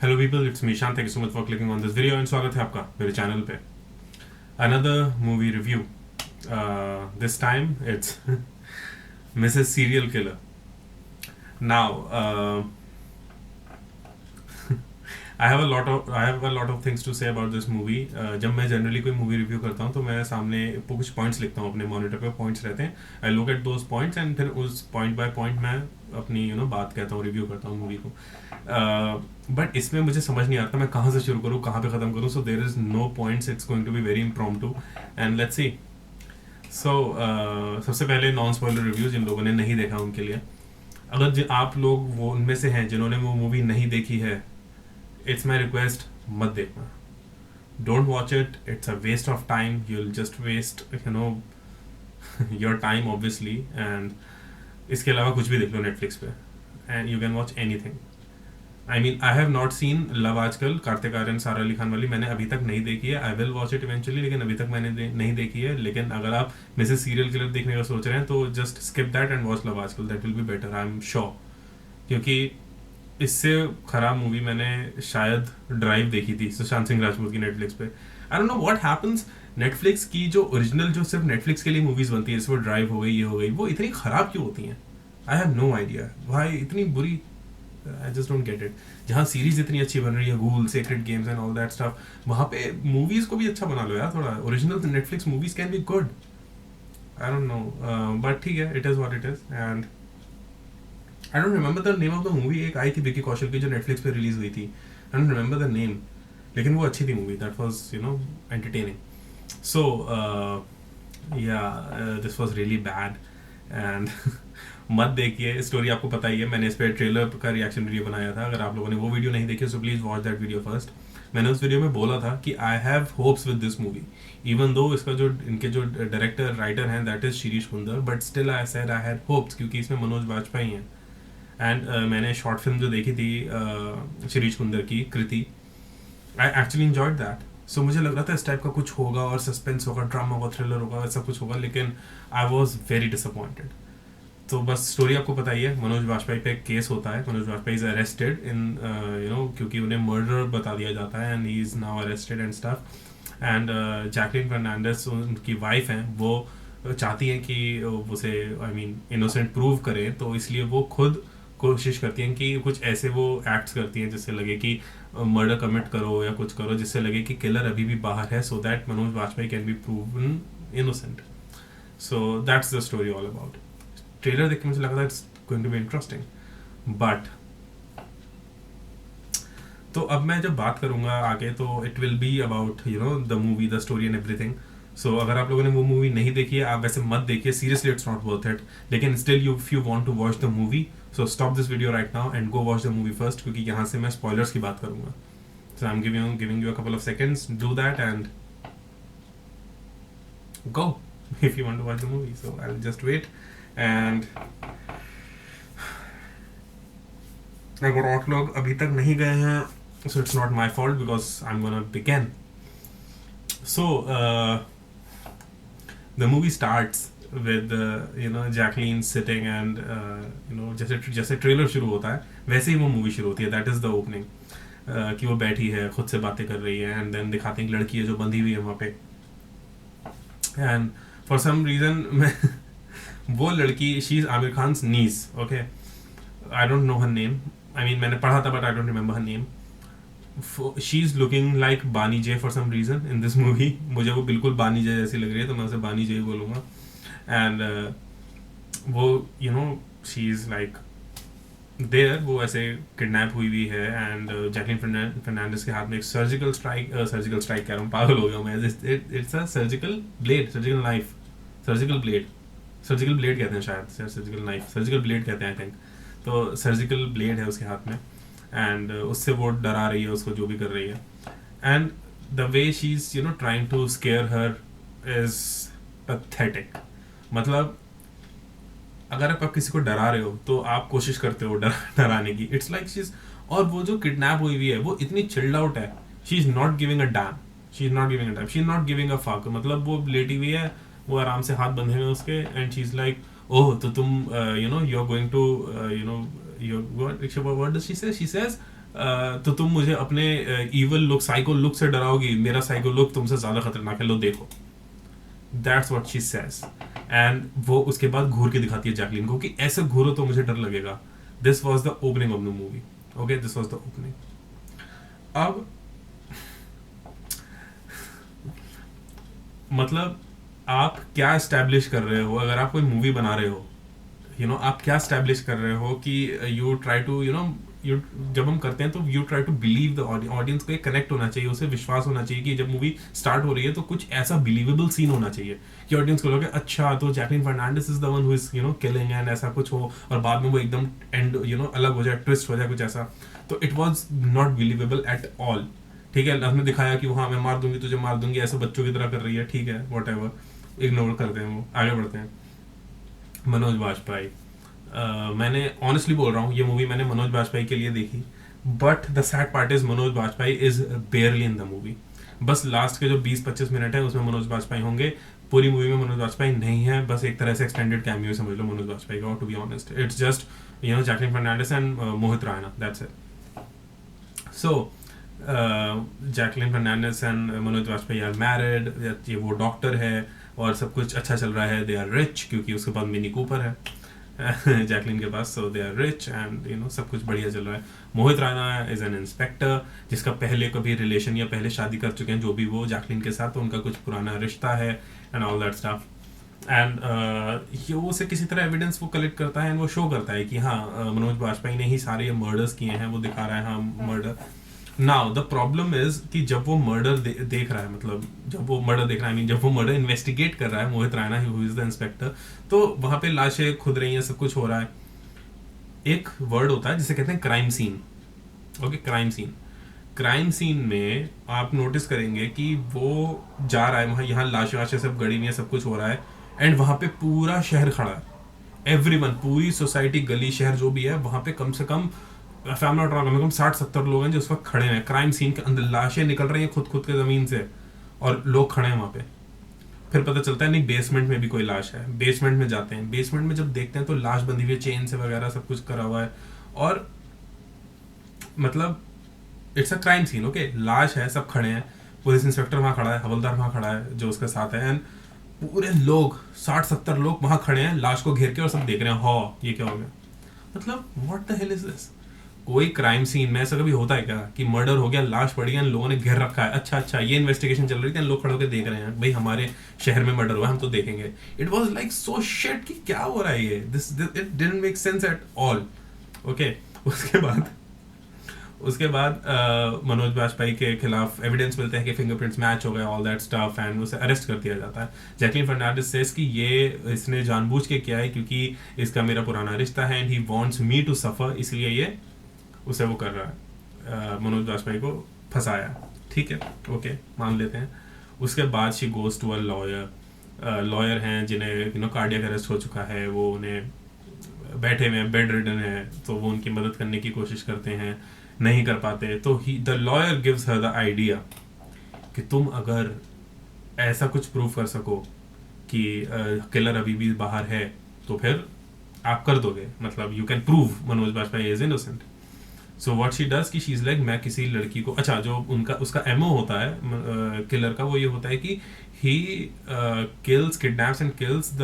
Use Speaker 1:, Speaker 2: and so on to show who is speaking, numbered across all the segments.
Speaker 1: Hello people, it's me Shan. Thank you so much for clicking on this video and स्वागत है आपका मेरे channel पे. Another movie review. This time it's Mrs. Serial Killer. Now, I have a lot of things to say about this movie. जब मैं generally कोई movie review करता हूँ तो मैं सामने कुछ पॉइंट्स लिखता हूँ, अपने मॉनिटर पे पॉइंट्स रहते हैं. I look at those points and फिर उस पॉइंट बाय पॉइंट मैं अपनी बात कहता हूँ, रिव्यू करता हूँ मूवी को. बट इसमें मुझे समझ नहीं आता मैं कहाँ से शुरू करूँ, कहाँ पे ख़त्म करूँ. So there is no points, it's going to be very impromptu and let's see. So सबसे पहले नॉन स्पॉइलर रिव्यू जिन लोगों ने नहीं देखा उनके लिए. अगर आप लोग वो उनमें से हैं जिन्होंने वो मूवी नहीं देखी है, it's my request, मत देखना. Don't watch it. It's a waste of time. You'll just waste your time obviously. And इसके अलावा कुछ भी देख लो Netflix पे and you can watch anything. I mean, I have not seen Love आजकल, कार्तिक आर्यन सारा अली खान वाली मैंने अभी तक नहीं देखी है. I will watch it eventually, लेकिन अभी तक मैंने नहीं देखी है. लेकिन अगर आप मिसेस सीरियल किलर देखने का सोच रहे हैं तो just skip that and watch Love आजकल. That will be better, I'm sure. क्योंकि इससे खराब मूवी मैंने शायद ड्राइव देखी थी सुशांत सिंह राजपूत की नेटफ्लिक्स पे. आई don't know what happens. Netflix की जो ओरिजिनल जो सिर्फ नेटफ्लिक्स के लिए मूवीज बनती है, जैसे वो ड्राइव हो गई, ये हो गई, वो इतनी खराब क्यों होती हैं? आई हैव नो आइडिया भाई, इतनी बुरी. I just don't get it. जहाँ सीरीज इतनी अच्छी बन रही है, Google sacred games and all that stuff, वहाँ पे मूवीज को भी अच्छा बना लो यार थोड़ा. Original Netflix movies can be good. I don't no but ठीक है, it is what it is. And I don't remember the name of the movie. एक आई थी विकी कौशल की जो नेटफ्लिक्स पे रिलीज हुई थी. I don't remember the name. लेकिन वो अच्छी थी movie. That was entertaining. So this was really bad and मत देखिए. स्टोरी आपको पता ही है. मैंने इस पे ट्रेलर का रिएक्शन वीडियो बनाया था. अगर आप लोगों ने वो वीडियो नहीं देखी so please watch that video first. मैंने उस वीडियो में बोला था कि I have hopes with this movie even though इसका जो इनके जो डायरेक्टर राइटर हैं that is Shirish Kunder, but still I said I had hopes क्योंकि इसमें मनोज वाजपेयी हैं. एंड मैंने शॉर्ट फिल्म जो देखी थी शिरीष कुंदर की कृति, आई एक्चुअली एंजॉयड दैट. सो मुझे लग रहा था इस टाइप का कुछ होगा और सस्पेंस होगा, ड्रामा होगा, थ्रिलर होगा, ऐसा कुछ होगा, लेकिन आई वॉज वेरी डिसअपॉइंटेड. तो बस स्टोरी आपको पता ही है. मनोज वाजपेयी पे केस होता है. Manoj Vajpayee is arrested in क्योंकि उन्हें मर्डर बता दिया जाता है and he is now arrested and stuff. And Jacqueline Fernandez उनकी वाइफ हैं, वो चाहती हैं कि उसे इनोसेंट प्रूव करें, तो इसलिए वो खुद कोशिश करती हैं कि कुछ ऐसे वो एक्ट्स करती हैं जिससे लगे कि मर्डर कमिट करो या कुछ करो जिससे लगे कि किलर अभी भी बाहर है, so that Manoj Vajpayee can be proven innocent. So that's the story all about. Trailer देख के मुझे लगा था it's going to be interesting. But तो अब मैं जब बात करूंगा आगे तो it will be about the movie, the story and everything. So अगर आप लोगों ने वो मूवी नहीं देखी है, आप वैसे मत देखिए. Seriously it's not worth it. लेकिन still if you want to watch the movie, so stop this video right now and go watch the movie first, क्योंकि यहाँ से मैं spoilers की बात करूँगा. So I'm giving you a couple of seconds. Do that and go if you want to watch the movie. So I'll just wait. And अगर आप लोग अभी तक नहीं गए हैं, so it's not my fault because I'm gonna begin. So the movie starts with Jacqueline sitting and जैसे trailer शुरू होता है वैसे ही वो मूवी शुरू होती है. दैट इज द ओपनिंग कि वो बैठी है, खुद से बातें कर रही है, एंड देन दिखाते हैं एक लड़की है जो बंधी हुई है वहाँ पे. एंड फॉर सम रीजन मैं वो लड़की, she is Aamir Khan's niece. Okay, I don't know her name. मैंने पढ़ा था but I don't remember her name. She is looking like Bani J for some reason in this movie. मुझे वो बिल्कुल बानी जे जैसी लग रही है, तो मैं उसे बानी जे ही बोलूँगा. एंड वो शी इज़ लाइक देयर, वो ऐसे किडनैप हुई है. एंड जैकलिन फर्नांडिस के हाथ में एक सर्जिकल स्ट्राइक कह रहा हूँ, पागल हो गया मैं. It's a surgical blade, surgical knife, surgical blade कहते हैं शायद, सर्जिकल नाइफ, सर्जिकल ब्लेड कहते हैं आई थिंक. तो सर्जिकल ब्लेड है उसके हाथ में एंड उससे वो डरा रही है उसको, जो भी कर रही है. And the way she is trying to scare her is pathetic. मतलब अगर आप किसी को डरा रहे हो तो आप कोशिश करते हो डराने की. इट्स लाइक शी इज, और वो जो किडनैप हुई हुई है वो इतनी चिल्ड आउट है. She is not giving a dam, she is not giving a fuck. मतलब वो लेटी हुई है, वो आराम से हाथ बंधे हुए उसके, and she is like, oh तो तुम you are going to what does she say? She says तो तुम मुझे अपने इवल लुक, साइको लुक से डराओगी, मेरा साइको लुक तुमसे ज्यादा खतरनाक है, लो देखो. That's what she says. And वो उसके बाद घूर के दिखाती है जैकलिन को कि ऐसे घूरो तो मुझे डर लगेगा. This was the opening of the movie. Okay, this was the opening. अब मतलब आप क्या एस्टेब्लिश कर रहे हो अगर आप कोई मूवी बना रहे हो, आप क्या स्टैब्लिश कर रहे हो कि यू ट्राई टू यू जब हम करते हैं तो you try to believe the audience को एक कनेक्ट होना चाहिए, उसे विश्वास होना चाहिए कि जब मूवी स्टार्ट हो रही है तो कुछ ऐसा बिलीवेबल सीन होना चाहिए कि ऑडियंस को लगे अच्छा तो Jacqueline Fernandez is the one who is killing, and ऐसा कुछ हो और बाद में वो एकदम एंड अलग हो जाए, ट्विस्ट हो जाए कुछ ऐसा. तो it was not believable at all. ठीक है, हमने दिखाया कि हाँ मैं मार दूंगी तुझे, मार दूंगी, ऐसे बच्चों की तरह कर रही है, ठीक है, वॉट एवर, इग्नोर करते हैं, वो आगे बढ़ते हैं. मनोज बाजपेयी. मैंने ऑनेस्टली बोल रहा हूँ ये मूवी मैंने मनोज बाजपेयी के लिए देखी, but the sad part is Manoj Bajpayee is barely in the movie. बस लास्ट के जो 20-25 मिनट है उसमें मनोज बाजपेयी होंगे, पूरी मूवी में मनोज बाजपेयी नहीं है, बस एक तरह से एक्सटेंडेड कैमियो समझ लो मनोज बाजपेयी का. To be honest it's just Jacqueline Fernandez and Mohit Raina, that's it. So Jacqueline Fernandez and Manoj Bajpayee are married, ये वो डॉक्टर है और सब कुछ अच्छा चल रहा है. दे आर रिच क्योंकि उसके पास मिनी कूपर है जैकलिन के पास, सो दे आर रिच एंड सब कुछ बढ़िया चल रहा है. Mohit Rana is an inspector जिसका पहले कभी रिलेशन या पहले शादी कर चुके हैं जो भी वो जैकलिन के साथ, तो उनका कुछ पुराना रिश्ता है and all that stuff. And वो उसे किसी तरह एविडेंस वो कलेक्ट करता है एंड वो शो करता है कि हाँ मनोज बाजपेयी ने ही सारे मर्डर्स किए हैं, वो दिखा रहा है हाँ murder. Now the problem is कि जब वो मर्डर देख रहा है, मतलब जब वो मर्डर देख रहा है, जब वो मर्डर इन्वेस्टिगेट कर रहा है Mohit Rana who is the inspector, तो वहां पे लाशें खुद रही हैं, सब कुछ हो रहा है. एक वर्ड होता है जिसे कहते हैं crime scene. Okay, crime scene. Crime scene में आप नोटिस करेंगे कि वो जा रहा है वहां, यहाँ लाशें वाशें सब गड़ी हुई है, सब कुछ हो रहा है, एंड वहां पे पूरा शहर खड़ा है. एवरीवन, पूरी सोसाइटी, गली, शहर जो भी है, वहां पे कम से कम कम 60-70 लोग हैं जो उस वक्त खड़े हैं क्राइम सीन के अंदर. लाशें निकल रही हैं खुद के जमीन से और लोग खड़े हैं वहां पे. फिर पता चलता है नहीं बेसमेंट में भी कोई लाश है. बेसमेंट में जाते हैं, बेसमेंट में जब देखते हैं तो लाश बंधी हुई है चेन से वगैरह, सब कुछ करा हुआ है. और मतलब it's a crime scene. Okay, लाश है, सब खड़े हैं, पुलिस इंस्पेक्टर वहां खड़ा है, हवलदार वहां खड़ा है जो उसके साथ है, एंड पूरे लोग 60-70 लोग वहां खड़े हैं लाश को घेर के और सब देख रहे हैं हाँ ये क्या हो गया. मतलब what the hell is this. कोई क्राइम सीन में ऐसा कभी होता है क्या कि मर्डर हो गया, लाश पड़ी है, लोगों ने घेर रखा है, अच्छा ये इन्वेस्टिगेशन चल रही थी, लोग खड़े होकर देख रहे हैं भाई हमारे शहर में मर्डर हुआ हम तो देखेंगे. It was like so shit कि क्या हो रहा है ये, this it didn't make sense at all. Okay, उसके बाद मनोज बाजपेयी के खिलाफ एविडेंस मिलते हैं कि फिंगरप्रिंट्स मैच हो गए, ऑल दैट स्टफ, एंड उसे अरेस्ट कर दिया जाता है. जैकलिन फर्नांडिस सेज कि ये इसने जानबूझ के किया है क्योंकि इसका मेरा पुराना रिश्ता है and he wants me to suffer, इसलिए ये उसे वो कर रहा है, मनोज बाजपेयी को फंसाया. ठीक है, ओके, मान लेते हैं. उसके बाद she goes to a lawyer. Lawyer हैं जिन्हें कार्डियक अरेस्ट हो चुका है, वो उन्हें बैठे हुए हैं, बेड रिडन है, तो वो उनकी मदद करने की कोशिश करते हैं, नहीं कर पाते. तो the lawyer gives her the idea कि तुम अगर ऐसा कुछ प्रूव कर सको कि किलर अभी भी बाहर है तो फिर आप कर दोगे, मतलब you can prove Manoj Bajpayee is innocent. So what she does कि शी इज लाइक मैं किसी लड़की को, अच्छा जो उसका एमओ होता है किलर का, वो ये होता है कि he kills, kidnaps and kills the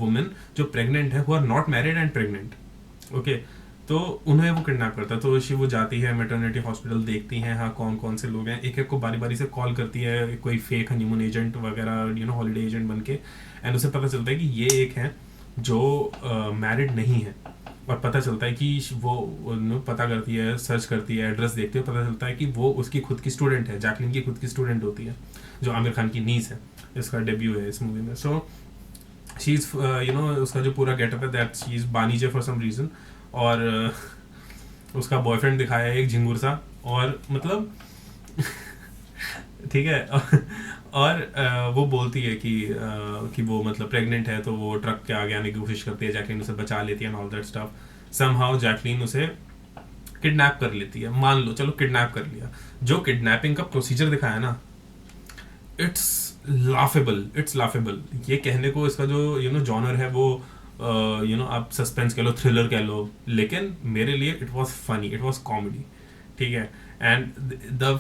Speaker 1: women जो प्रेग्नेंट है, who are not married and pregnant. Okay, तो उन्हें वो किडनैप करता है. तो वो जाती है मेटर्निटी हॉस्पिटल, देखती हैं हाँ कौन कौन से लोग हैं, एक एक को बारी बारी से कॉल करती है, कोई फेक हनीमून एजेंट वगैरह हॉलीडे एजेंट बन के, एंड उसे पता चलता है कि ये एक है जो मैरिड नहीं है. और पता चलता है कि वो पता करती है, सर्च करती है, एड्रेस देखते हुए पता चलता है कि वो उसकी खुद की स्टूडेंट है, जैकलिन की खुद की स्टूडेंट होती है, जो आमिर खान की नीस है. इसका डेब्यू है इस मूवी में. सो शी इज उसका जो पूरा गेटअप है that she is Bani J for some reason, और उसका बॉयफ्रेंड दिखाया है एक झिंगुर सा, और मतलब ठीक है और वो बोलती है कि वो मतलब प्रेग्नेंट है, तो वो ट्रक के आगे आने की कोशिश करती है, जैकलिन उसे बचा लेती है, all that stuff. Somehow Jacqueline उसे किडनैप कर लेती है, मान लो चलो किडनैप कर लिया. जो किडनैपिंग का प्रोसीजर दिखाया ना, इट्स लाफेबल. ये कहने को इसका जो जॉनर है वो आप सस्पेंस कह लो, थ्रिलर कह लो, लेकिन मेरे लिए it was funny, it was comedy, ठीक है. And the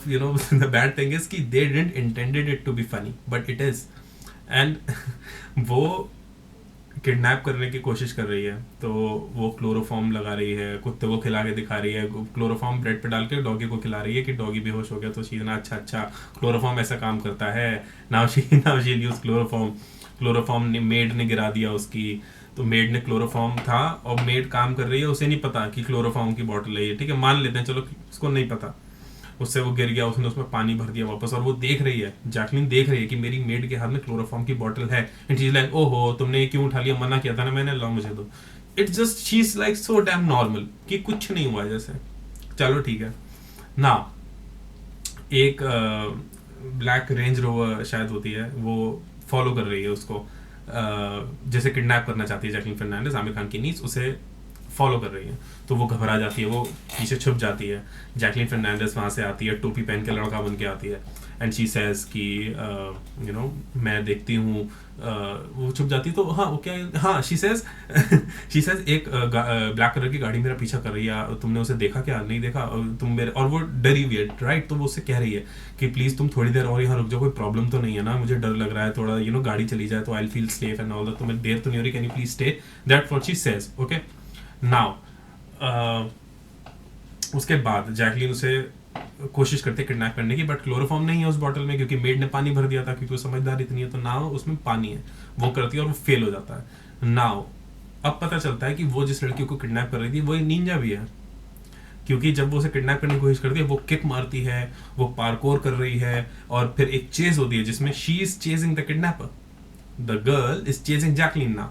Speaker 1: the bad thing is कि they didn't intended it to be funny but it is. And वो किडनैप करने की कोशिश कर रही है, तो वो क्लोरोफॉर्म लगा रही है, कुत्ते को खिला के दिखा रही है, क्लोरोफॉर्म ब्रेड पे डाल के डॉगी को खिला रही है कि डॉगी बेहोश हो गया तो शी ना अच्छा अच्छा क्लोरोफॉर्म ऐसा काम करता है. Now she use chloroform. Chloroform ने मेड ने गिरा दिया उसकी, तो मेड ने क्लोरोफॉर्म था और मेड काम कर रही है, उसे नहीं पता कि क्लोरोफॉर्म की बॉटल है ये, ठीक है, मान लेते हैं चलो उसको नहीं पता. उससे वो गिर गया, उसने उसमें पानी भर दिया वापस, और वो देख रही है, जैकलिन देख रही है कि मेरी मेड के हाथ में क्लोरोफॉर्म की बॉटल है. एंड शी इज लाइक ओहो तुमने ये क्यों उठा लिया, मना किया था ना मैंने, लाओ मुझे दो. It's just she is like so damn normal कि कुछ नहीं हुआ जैसे. चलो ठीक है ना. एक ब्लैक रेंज रोवर शायद होती है, वो फॉलो कर रही है उसको, जैसे किडनैप करना चाहती है जैकलिन फर्नांडिस, आमिर खान की नीस उसे फॉलो कर रही है. तो वो घबरा जाती है, वो पीछे छुप जाती है. जैकलिन फर्नांडिस वहाँ से आती है, टोपी पहन के लड़का बन के आती है. एंड शी सेज कि मैं देखती हूँ, वो छुप जाती है. तो हाँ वो क्या, हाँ शी सेज शी सेज एक ब्लैक कलर की गाड़ी मेरा पीछा कर रही है, तुमने उसे देखा क्या, नहीं देखा तुम मेरे, और वो डरी हुई है, राइट. तो वो उससे कह रही है कि प्लीज तुम थोड़ी देर और यहाँ रुक जाओ, कोई प्रॉब्लम तो नहीं है ना, मुझे डर लग रहा है थोड़ा, गाड़ी चली जाए तो I feel safe and all that, तुम्हें देर तो नहीं हो रही, can you please stay, that what she says. Okay now उसके बाद जैकलिन उसे कोशिश करते किडनैप करने की, बट क्लोरोफॉर्म नहीं है उस बॉटल में क्योंकि मेड ने पानी भर दिया था, क्योंकि वो समझदार इतनी है, तो नाउ उसमें पानी है. वो करती है और वो फेल हो जाता है. नाउ अब पता चलता है कि वो जिस लड़की को किडनैप कर रही थी वो एक निंजा भी है, क्योंकि जब वो उसे किडनैप करने की कोशिश करती है वो किक मारती है, वो पार्कोर कर रही है, और फिर एक चेज होती है जिसमें she is chasing the kidnapper, the girl is chasing Jacqueline now.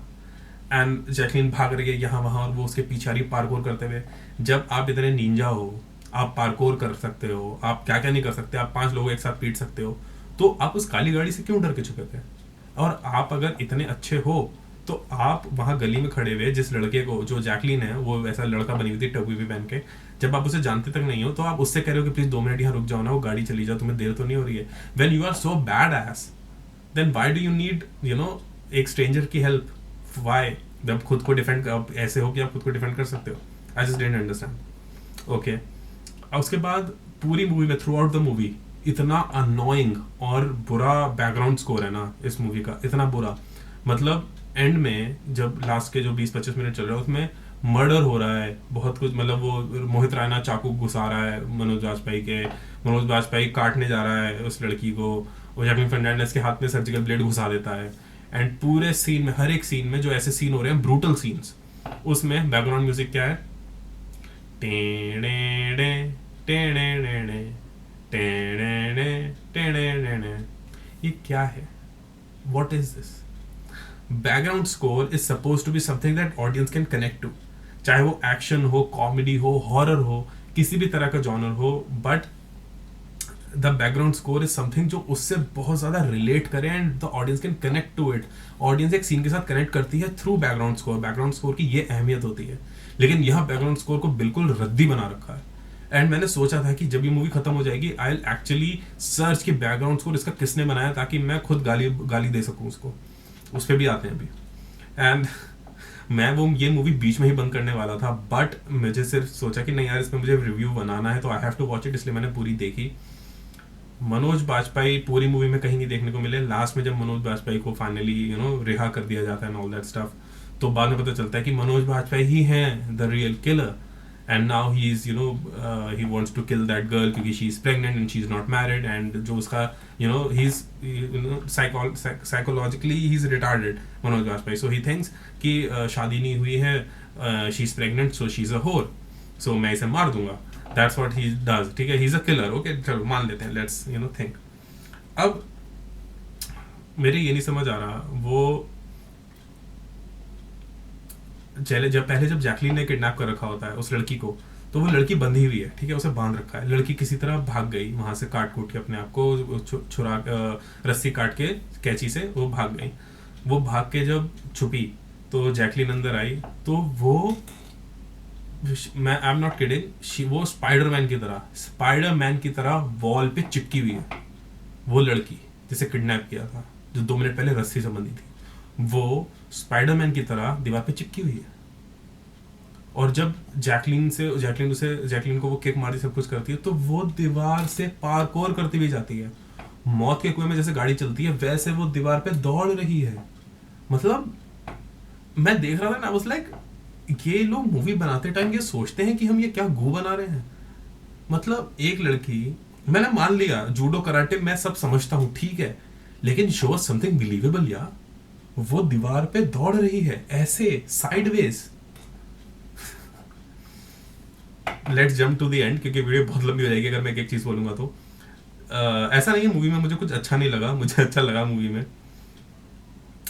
Speaker 1: And Jacqueline भाग रही है यहाँ वहाँ और वो उसके पीछे आ रही पार्कोर करते हुए. जब आप इतने निंजा हो, आप पार्कोर कर सकते हो, आप क्या क्या नहीं कर सकते, आप 5 लोगों एक साथ पीट सकते हो, तो आप उस काली गाड़ी से क्यों डर के छुपे थे. और आप अगर इतने अच्छे हो तो आप वहां गली में खड़े हुए जिस लड़के को, जो जैकलिन है वो वैसा लड़का बनी हुई थी टोपी भी पहन के, जब आप उसे जानते तक नहीं हो तो आप उससे कह रहे हो कि प्लीज 2 मिनट यहाँ रुक जाओ ना, वो गाड़ी चली जाओ, तुम्हें देर तो नहीं हो रही है. When you are so badass, then why do you need एक स्ट्रेंजर की हेल्प. व्हाई, जब खुद को डिफेंड ऐसे हो कि आप खुद को डिफेंड कर सकते हो. I just didn't understand. Okay उसके बाद पूरी मूवी में, थ्रू आउट द मूवी, इतना अनोइंग और बुरा बैकग्राउंड स्कोर है ना इस मूवी का, इतना बुरा. मतलब एंड में जब लास्ट के जो 20-25 मिनट चल रहा है उसमें मर्डर हो रहा है बहुत कुछ, मतलब वो मोहित रायना चाकू घुसा रहा है मनोज बाजपेयी काटने जा रहा है उस लड़की को, और जैकलिन फर्नांडिस के हाथ में सर्जिकल ब्लेड घुसा देता है. एंड पूरे सीन में, हर एक सीन में जो ऐसे सीन हो रहे हैं ब्रूटल सीन्स, उसमें बैकग्राउंड म्यूजिक क्या है, ये क्या है, what is this. Background score is supposed to be something that audience can connect to, चाहे वो एक्शन हो, कॉमेडी हो, हॉरर हो, किसी भी तरह का जॉनर हो, but the background score is something जो उससे बहुत ज्यादा रिलेट करे and the audience can connect to it. Audience एक सीन के साथ कनेक्ट करती है through background score. Background score की ये अहमियत होती है, लेकिन यह बैकग्राउंड स्कोर को बिल्कुल रद्दी बना रखा है. एंड मैंने सोचा था कि जब ये मूवी खत्म हो जाएगी आई विल एक्चुअली सर्च कि बैकग्राउंड स्कोर इसका किसने बनाया, ताकि मैं खुद गाली दे सकूं उसको. उस पर भी आते हैं अभी. एंड मैं वो ये मूवी बीच में ही बंद करने वाला था, बट मुझे सिर्फ सोचा कि नहीं यार इस पर मुझे रिव्यू बनाना है तो I have to watch it, इसलिए मैंने पूरी देखी. मनोज बाजपेयी पूरी मूवी में कहीं नहीं देखने को मिले. लास्ट में जब मनोज बाजपेयी को फाइनली रिहा कर दिया जाता है एंड ऑल दैट स्टफ, तो बाद में पता चलता है कि मनोज बाजपेयी ही हैं the real killer. And now he's he wants to kill that girl क्योंकि she's pregnant and she's not married, and जो उसका he's psychologically he's retarded, Manoj Vajpayee. So he thinks कि शादी नहीं हुई है, she's pregnant so she's a whore, so मैं इसे मार दूंगा. That's what he does. ठीक है, he's a killer. Okay चलो मान लेते हैं, let's think. अब मेरे ये नहीं समझ आ रहा, वो जब जैकलिन ने किडनैप कर रखा होता है उस लड़की को, तो वो लड़की बंधी हुई है, ठीक है, उसे बांध रखा है. लड़की किसी तरह भाग गई वहां से, काट कूट के अपने आप को छुरा रस्सी काट के कैंची से वो भाग गई. वो भाग के जब छुपी तो जैकलिन अंदर आई, तो वो मैं आई एम नॉट किडिंग, वो स्पाइडरमैन की तरह वॉल पे चिपकी हुई है. वो लड़की जिसे किडनैप किया था, जो 2 मिनट पहले रस्सी से बंधी थी, वो स्पाइडरमैन की तरह दीवार पे चिपकी हुई है। और जब जैकलीन को वो किक मारती, सब कुछ करती है, तो वो दीवार से पार्कोर करती हुई जाती है। मौत के कुएं में जैसे गाड़ी चलती है वैसे वो दीवार पे दौड़ रही है। मतलब मैं देख रहा था ना, वाज लाइक ये लोग मूवी बनाते टाइम ये सोचते हैं कि हम ये क्या गू बना रहे हैं। मतलब एक लड़की, मैंने मान लिया जूडो कराटे मैं सब समझता हूँ, ठीक है, लेकिन शो समथिंग बिलीवेबल यार। वो दीवार पे दौड़ रही है ऐसे sideways. Let's jump to the end, क्योंकि वीडियो बहुत लंबी हो जाएगी अगर मैं एक चीज बोलूंगा तो। ऐसा नहीं है मूवी में मुझे कुछ अच्छा नहीं लगा, मुझे अच्छा लगा मूवी में।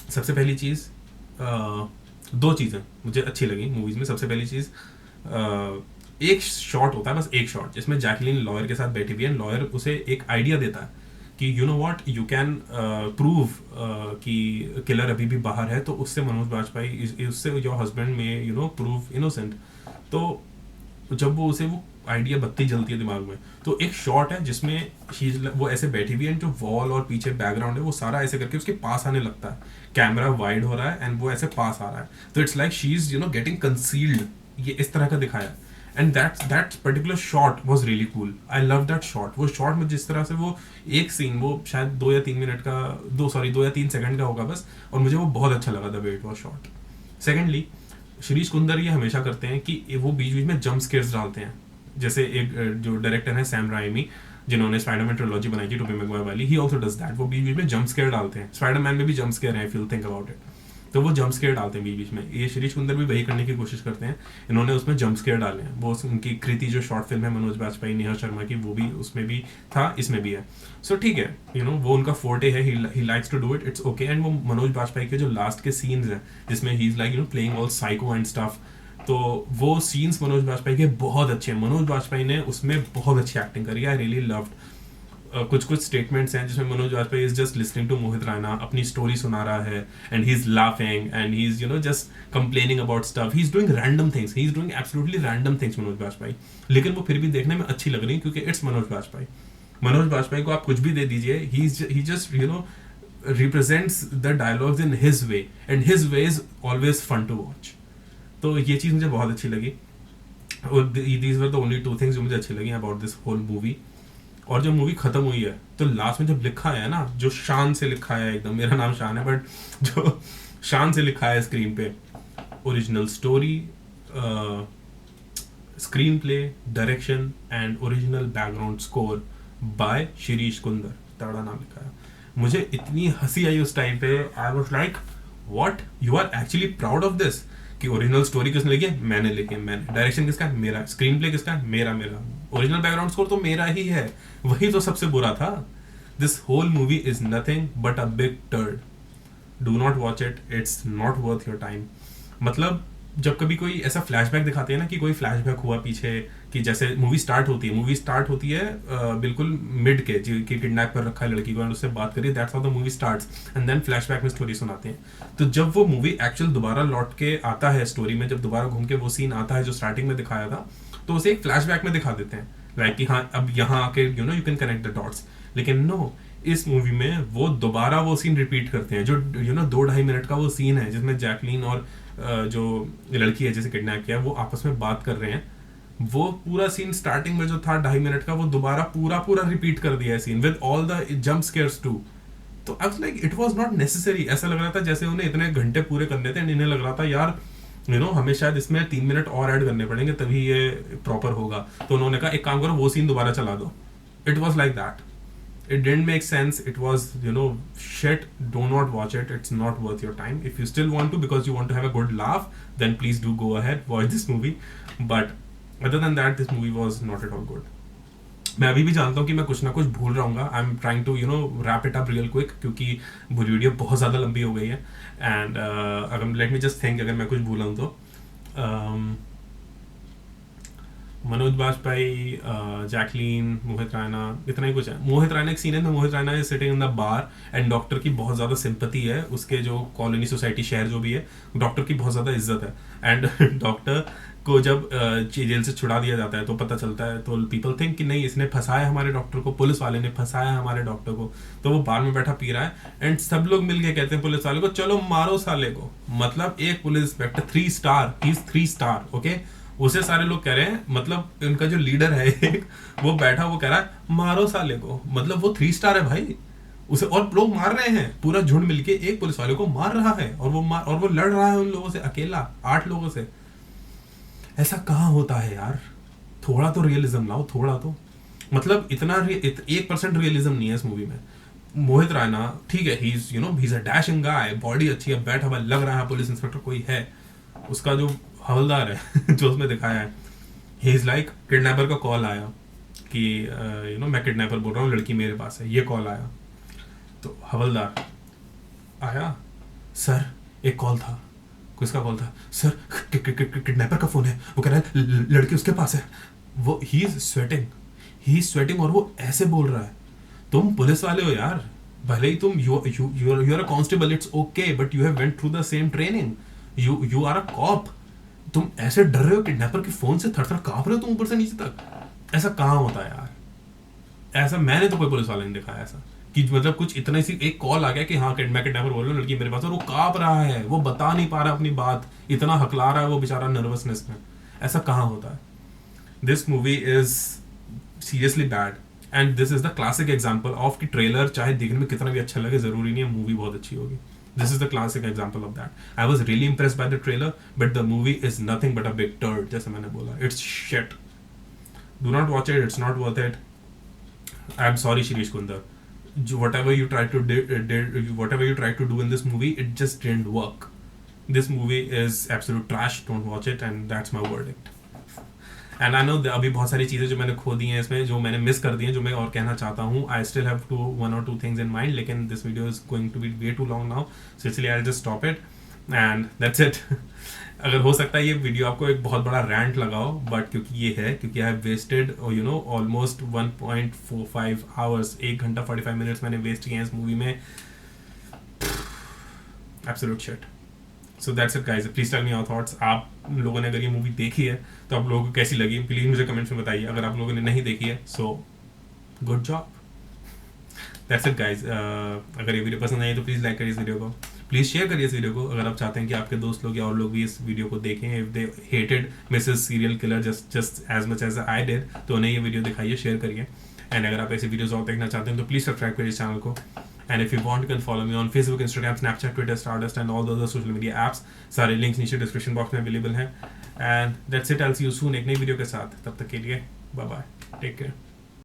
Speaker 1: सबसे पहली चीज, दो चीजें मुझे अच्छी लगी मूवीज में। सबसे पहली चीज, एक शॉट होता है, बस एक शॉट, जिसमें जैकलीन लॉयर के साथ बैठी हुई है। लॉयर उसे एक आइडिया देता है कि you know what, you can prove कि किलर अभी भी बाहर है, तो उससे मनोज बाजपेयी, उससे योर हस्बैंड में यू नो प्रूव इनोसेंट। तो जब वो उसे वो आइडिया बत्ती जलती है दिमाग में, तो एक शॉट है जिसमें वो ऐसे बैठी हुई है, जो वॉल और पीछे बैकग्राउंड है वो सारा ऐसे करके उसके पास आने लगता है। कैमरा वाइड हो रहा है एंड वो ऐसे पास आ रहा है, तो it's like she is you know getting concealed. ये इस तरह का दिखाया। And that particular shot was really cool. I love that shot. वो शॉट में जिस तरह से वो एक सीन, वो शायद 2 या 3 मिनट का, 2 या 3 सेकंड का होगा बस, और मुझे वो बहुत अच्छा लगा the way it was shot. Secondly, Shirish Kunder ये हमेशा करते हैं कि वो बीच बीच में जंप स्केयर्स डालते हैं। जैसे एक जो डायरेक्टर है सैम राइमी, जिन्होंने स्पाइडरमैन ट्रिलॉजी बनाई थी टोबी मैगवायर वाली, ही आल्सो डज दैट। वो बीच बीच में जंप स्केयर डालते हैं। स्पाइडरमैन में भी जंप स्केयर है, if you think about it, तो वो जंप स्केयर डालते हैं बीच बीच में। ये शिरीष कुंदर भी वही करने की कोशिश करते हैं। इन्होंने उसमें जंप स्केयर डाले हैं। वो उनकी कृति जो शॉर्ट फिल्म है मनोज बाजपेयी नेहा शर्मा की, वो भी उसमें भी था, इसमें भी है। सो ठीक है, यू नो वो उनका फोर्टे है, he likes to do it, it's okay. And वो मनोज बाजपेयी के जो लास्ट के सीन्स हैं जिसमें he is like you know playing all psycho and stuff, तो वो सीन्स मनोज बाजपेयी के बहुत अच्छे हैं। मनोज बाजपेयी ने उसमें बहुत अच्छी एक्टिंग करी, आई रियली लव्ड। कुछ स्टेटमेंट्स हैं जिसमें Manoj Bajpayee is just listening to Mohit Raina, अपनी स्टोरी सुना रहा है, and he is laughing and he is you know just complaining about stuff, he is doing random things, he is doing absolutely random things Manoj Bajpayee, लेकिन वो फिर भी देखने में अच्छी लग रही है क्योंकि इट्स मनोज बाजपेयी। मनोज बाजपेयी को आप कुछ भी दे दीजिए, he just you know represents the dialogues in his way, and his way is always fun to watch. तो ये चीज़ मुझे बहुत अच्छी लगी। और these were the only 2 things जो मुझे अच्छी लगी अबाउट दिस होल मूवी। और जब मूवी खत्म हुई है तो लास्ट में जब लिखा है ना, जो शान से लिखा है एकदम, मेरा नाम शान है बट जो शान से लिखा है स्क्रीन पे, original story, screenplay, direction and original background score by Shirish Kunder, तगड़ा नाम लिखा है। मुझे इतनी हंसी आई उस टाइम पे, I was like what, you are actually proud of this, कि ओरिजिनल स्टोरी किसने लिखी है, मैंने लिखी है, मैंने, डायरेक्शन किसका है, मेरा, स्क्रीन प्ले किसका है, मेरा, ओरिजिनल बैकग्राउंड स्कोर तो मेरा ही है। वही तो सबसे बुरा था। This whole movie is nothing but a big turd. Do not watch it, it's not worth your time. मतलब जब कभी कोई ऐसा फ्लैशबैक दिखाते हैं ना, कि कोई फ्लैशबैक हुआ पीछे, कि जैसे मूवी स्टार्ट होती है बिल्कुल मिड के, कि किडनैप कर रखा है लड़की को और उससे बात करिए, that's how the movie starts, and then flashback में स्टोरी सुनाते हैं। तो जब वो मूवी एक्चुअल दोबारा लौट के आता है स्टोरी में, जब दोबारा घूम के वो सीन आता है जो स्टार्टिंग में दिखाया था, तो उसे एक फ्लैशबैक में दिखा देते हैं, लाइक कि हाँ अब यहाँ आके you know you can connect the dots. लेकिन नो, इस मूवी में वो दोबारा वो सीन रिपीट करते हैं, जो यू नो 2-2.5 मिनट का वो सीन है जिसमें जैकलीन और जो लड़की है जिसे किडनैप किया, वो आपस में बात कर रहे हैं। वो पूरा सीन स्टार्टिंग में जो था 2.5 मिनट का, वो दोबारा पूरा रिपीट कर दिया है scene, with all the jump scares too. तो I was like it was not necessary. ऐसा लग रहा था जैसे उन्हें इतने घंटे पूरे करने थे, इन्हें लग रहा था यार यू नो हमें शायद इसमें 3 मिनट और ऐड करने पड़ेंगे तभी ये प्रॉपर होगा। तो उन्होंने कहा एक काम करो, वो सीन दोबारा चला दो। It was like that, it didn't make sense, it was you know shit. Do not watch it, it's not worth your time. If you still want to, because you want to have a good laugh, then please do go ahead, watch this movie. But other than that, this movie was not at all good. मैं अभी भी जानता हूँ कि मैं कुछ ना कुछ भूल रहा हूँ। I am trying to you know wrap it up real quick, क्योंकि वीडियो बहुत ज़्यादा लंबी हो गई है। एंड अगर लेट मी जस्ट थिंक, अगर मैं कुछ भूला हूँ तो मनोज बाजपेयी, जैकलीन, मोहित रैना, इतना ही कुछ है। मोहित रैना एक सीन है, Mohit Raina is sitting in the bar and doctor की बहुत ज़्यादा सिंपैथी है, उसके जो कॉलोनी सोसाइटी शहर जो भी है, डॉक्टर की बहुत ज़्यादा इज्जत है। एंड डॉक्टर को जब जेल से छुड़ा दिया जाता है तो पता चलता है, तो पीपल थिंक कि नहीं इसने फंसाया हमारे डॉक्टर को, पुलिस वाले ने फंसाया हमारे डॉक्टर को। तो वो बार में बैठा पी रहा है एंड सब लोग मिलके कहते हैं पुलिस वाले को चलो मारो साले को। मतलब एक police inspector 3 star, he is 3 star, okay. उसे सारे लोग कह रहे हैं, मतलब उनका जो लीडर है एक, वो बैठा वो कह रहा है मारो साले को। मतलब वो 3 स्टार है भाई, उसे और लोग मार रहे हैं, पूरा झुंड मिलके एक पुलिस वाले को मार रहा है और वो लड़ रहा है उन लोगों से अकेला, 8 लोगों से। ऐसा कहाँ होता है यार? थोड़ा तो रियलिज्म लाओ, थोड़ा तो। मतलब इतना 1% रियलिज्म नहीं है इस मूवी में। मोहित रैना ठीक है, ही is you no he is a dashing guy, body अच्छी है, बैठा हुआ लग रहा है पुलिस इंस्पेक्टर कोई है। उसका जो हवलदार है जो उसमें दिखाया है, ही इज लाइक, किडनैपर का कॉल आया कि यू नो मैं किडनैपर बोल रहा हूँ, लड़की मेरे पास है, ये कॉल आया। तो हवलदार आया, सर एक कॉल था। किसका कॉल था? सर किडनैपर का फोन है, वो कह रहा है लड़की उसके पास है। वो ही इज स्वेटिंग और वो ऐसे बोल रहा है। तुम पुलिस वाले हो यार, भले ही तुम you are a constable, it's okay, but you have went through the same training, you are a cop. तुम ऐसे डर रहे हो किडनैपर के फोन से, थर थर कांप रहे हो तुम ऊपर से नीचे तक। ऐसा कहाँ होता है यार? ऐसा मैंने तो कोई पुलिस वाला नहीं देखा है ऐसा कि मतलब कुछ इतना सी एक कॉल आ गया कि हाँ मैं किडनैपर बोल रहा हूँ, लड़की मेरे पास, और वो कांप रहा है, वो बता नहीं पा रहा अपनी बात, इतना हकला रहा है वो बेचारा नर्वसनेस में। ऐसा कहाँ होता है? This movie is seriously bad and this is the classic example of कि ट्रेलर चाहे देखने में कितना भी अच्छा लगे, जरूरी नहीं है मूवी बहुत अच्छी होगी। This is the classic example of that. I was really impressed by the trailer, but the movie is nothing but a big turd, जैसे मैंने बोला. It's shit. Do not watch it. It's not worth it. I'm sorry, Shirish Kundar. Whatever you tried to do in this movie, it just didn't work. This movie is absolute trash. Don't watch it, and that's my verdict. And I know अभी बहुत सारी चीज़ें जो मैंने खो दी हैं इसमें, जो मैंने मिस कर दी हैं, जो मैं और कहना चाहता हूँ। I still have 1 or 2 things in mind, लेकिन this video is going to be way too long now, so इसलिए I just stop it and that's it. अगर हो सकता है ये वीडियो आपको एक बहुत बड़ा रैंट लगाओ, बट क्योंकि I have wasted you know almost 1.45 hours, 1 घंटा 45 मिनट्स मैंने वेस्ट किए हैं इस मूवी में। Absolute shit. So that's it guys, please tell me your thoughts. आप लोगों ने अगर ये मूवी देखी है तो आप लोगों को कैसी लगी, प्लीज मुझे कमेंट्स में बताइए। अगर आप लोगों ने नहीं देखी है so good job. That's it guys. अगर ये वीडियो पसंद आई तो प्लीज़ लाइक करिए इस वीडियो को, प्लीज़ शेयर करिए इस वीडियो को। अगर आप चाहते हैं कि आपके दोस्त लोग या और लोग भी इस वीडियो को देखें, if they hated Mrs serial killer just as much as I did, तो उन्हें ये वीडियो दिखाइए, शेयर करिए। एंड अगर आप ऐसी वीडियोस और देखना चाहते हैं तो प्लीज़ सब्सक्राइब करिए इस चैनल को। And if you want, you can follow me on Facebook, Instagram, Snapchat, Twitter, Stardust, and all the other social media apps. सारे लिंक्स नीचे डिस्क्रिप्शन बॉक्स में अवेलेबल हैं। And that's it. I'll see you soon एक नई video के साथ। तब तक के लिए बाय बाय, टेक केयर।